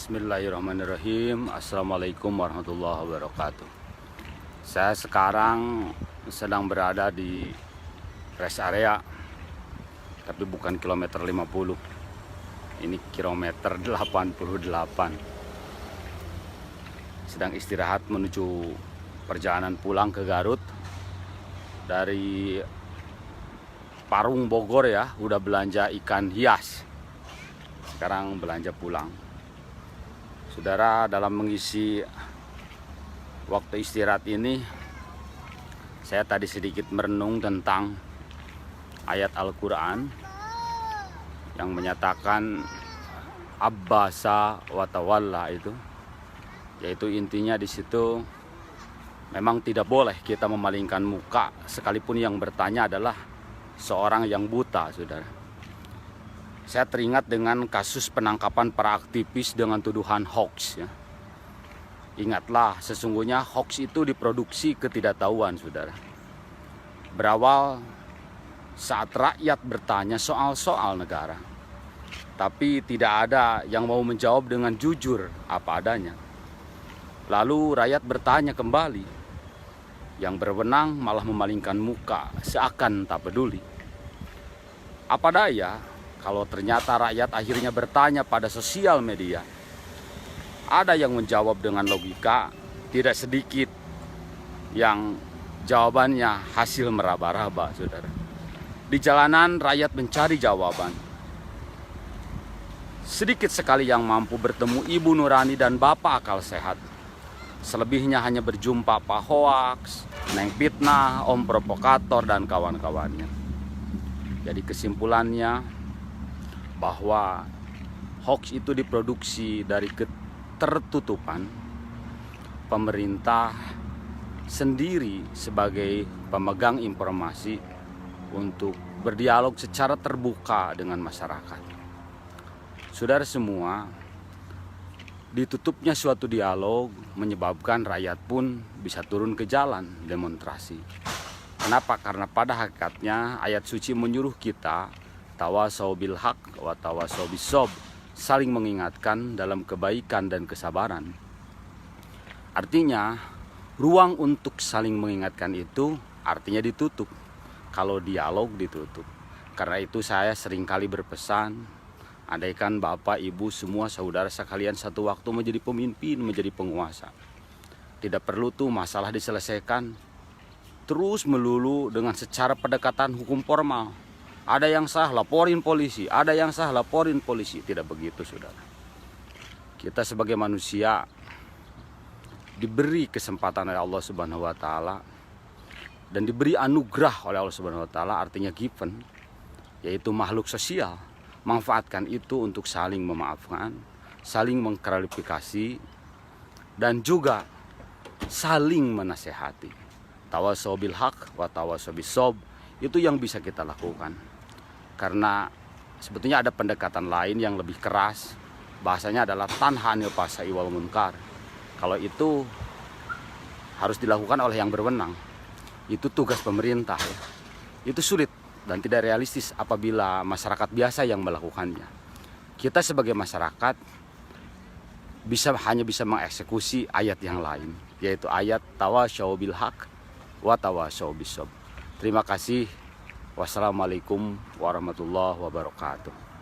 Bismillahirrahmanirrahim. Assalamualaikum warahmatullahi wabarakatuh. Saya sekarang sedang berada di rest area, tapi bukan kilometer 50. Ini kilometer 88. Sedang istirahat menuju perjalanan pulang ke Garut. Dari Parung Bogor ya, udah belanja ikan hias. Sekarang belanja pulang. Saudara, dalam mengisi waktu istirahat ini, saya tadi sedikit merenung tentang ayat Al-Quran yang menyatakan Abbasa wa tawalla itu, yaitu intinya di situ memang tidak boleh kita memalingkan muka sekalipun yang bertanya adalah seorang yang buta, saudara. Saya teringat dengan kasus penangkapan para aktivis dengan tuduhan hoax ya. Ingatlah, sesungguhnya hoax itu diproduksi ketidaktahuan, saudara. Berawal saat rakyat bertanya soal-soal negara, tapi tidak ada yang mau menjawab dengan jujur apa adanya. Lalu rakyat bertanya kembali, yang berwenang malah memalingkan muka seakan tak peduli. Apa daya kalau ternyata rakyat akhirnya bertanya pada sosial media. Ada yang menjawab dengan logika, tidak sedikit yang jawabannya hasil meraba-raba, saudara. Di jalanan rakyat mencari jawaban. Sedikit sekali yang mampu bertemu Ibu Nurani dan Bapak akal sehat. Selebihnya hanya berjumpa Pak Hoaks, Neng Fitnah, Om Provokator, dan kawan-kawannya. Jadi kesimpulannya, bahwa hoax itu diproduksi dari ketertutupan pemerintah sendiri sebagai pemegang informasi untuk berdialog secara terbuka dengan masyarakat. Saudara semua, ditutupnya suatu dialog menyebabkan rakyat pun bisa turun ke jalan demonstrasi. Kenapa? Karena pada hakikatnya ayat suci menyuruh kita tawasau bil haq wa tawasau bis sob, saling mengingatkan dalam kebaikan dan kesabaran. Artinya, ruang untuk saling mengingatkan itu artinya ditutup. Kalau dialog ditutup. Karena itu saya seringkali berpesan, andaikan Bapak, Ibu, semua saudara sekalian satu waktu menjadi pemimpin, menjadi penguasa, tidak perlu tuh masalah diselesaikan terus melulu dengan secara pendekatan hukum formal. Ada yang salah, laporin polisi. Ada yang salah, laporin polisi. Tidak begitu, saudara. Kita sebagai manusia diberi kesempatan oleh Allah Subhanahu wa Ta'ala dan diberi anugerah oleh Allah Subhanahu wa Ta'ala, artinya given, yaitu makhluk sosial. Manfaatkan itu untuk saling memaafkan, saling mengklarifikasi, dan juga saling menasehati. Tawasau bil haq wa tawasau bis sob, itu yang bisa kita lakukan. Karena sebetulnya ada pendekatan lain yang lebih keras. Bahasanya adalah tanha anil fahsya'i wal munkar. Kalau itu harus dilakukan oleh yang berwenang. Itu tugas pemerintah ya. Itu sulit dan tidak realistis apabila masyarakat biasa yang melakukannya. Kita sebagai masyarakat hanya bisa mengeksekusi ayat yang lain, yaitu ayat tawasau bil haq wa tawasau bis sob. Terima kasih. Wassalamualaikum warahmatullahi wabarakatuh.